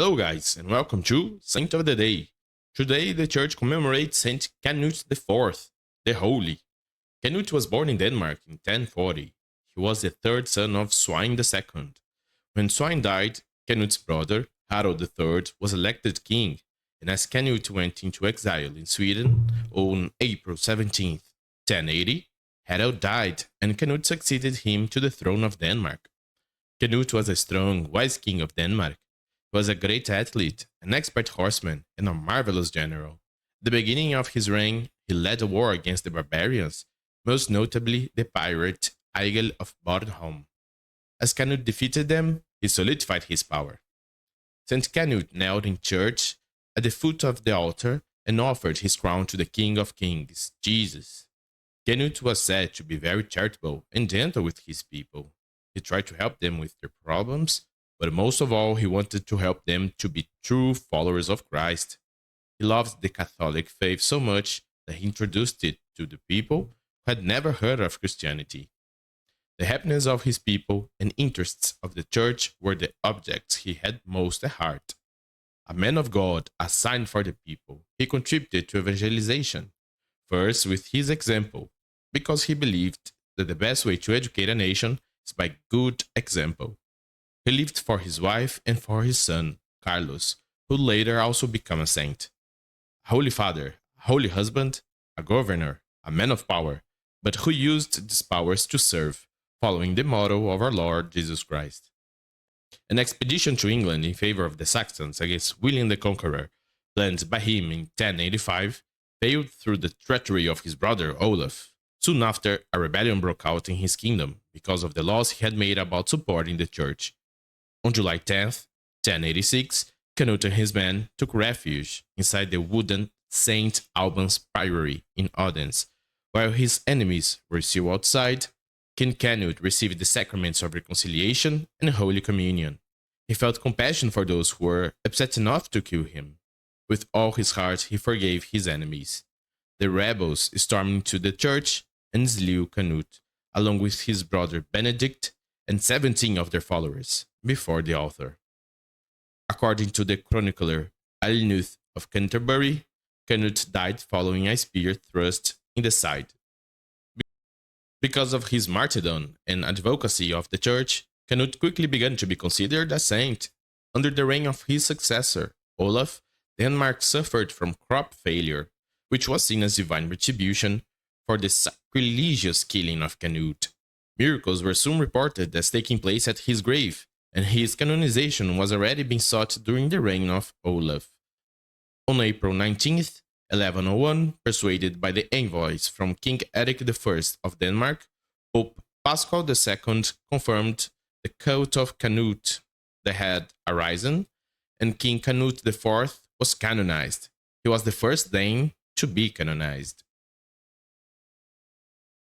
Hello guys, and welcome to Saint of the Day. Today the church commemorates Saint Canute IV, the Holy. Canute was born in Denmark in 1040. He was the third son of Svein II. When Svein died, Canute's brother, Harald III, was elected king, and as Canute went into exile in Sweden on April 17th, 1080, Harald died, and Canute succeeded him to the throne of Denmark. Canute was a strong, wise king of Denmark. He was a great athlete, an expert horseman, and a marvelous general. At the beginning of his reign, he led a war against the barbarians, most notably the pirate Egil of Bornholm. As Canute defeated them, he solidified his power. Saint Canute knelt in church at the foot of the altar and offered his crown to the King of Kings, Jesus. Canute was said to be very charitable and gentle with his people. He tried to help them with their problems, but most of all, he wanted to help them to be true followers of Christ. He loved the Catholic faith so much that he introduced it to the people who had never heard of Christianity. The happiness of his people and interests of the church were the objects he had most at heart. A man of God, a sign for the people, he contributed to evangelization, first with his example, because he believed that the best way to educate a nation is by good example. He lived for his wife and for his son, Carlos, who later also became a saint. A holy father, a holy husband, a governor, a man of power, but who used these powers to serve, following the motto of our Lord Jesus Christ. An expedition to England in favor of the Saxons against William the Conqueror, planned by him in 1085, failed through the treachery of his brother Olaf. Soon after, a rebellion broke out in his kingdom because of the laws he had made about supporting the church. On July 10th, 1086, Canute and his men took refuge inside the wooden St. Alban's Priory in Odense. While his enemies were still outside, King Canute received the sacraments of reconciliation and Holy Communion. He felt compassion for those who were upset enough to kill him. With all his heart, he forgave his enemies. The rebels stormed into the church and slew Canute, along with his brother Benedict and 17 of their followers, before the altar. According to the chronicler Canute of Canterbury, Canute died following a spear thrust in the side. Because of his martyrdom and advocacy of the church, Canute quickly began to be considered a saint. Under the reign of his successor, Olaf, Denmark suffered from crop failure, which was seen as divine retribution for the sacrilegious killing of Canute. Miracles were soon reported as taking place at his grave, and his canonization was already being sought during the reign of Olaf. On April 19th, 1101, persuaded by the envoys from King Erik I of Denmark, Pope Pascal II confirmed the cult of Canute that had arisen, and King Canute IV was canonized. He was the first Dane to be canonized.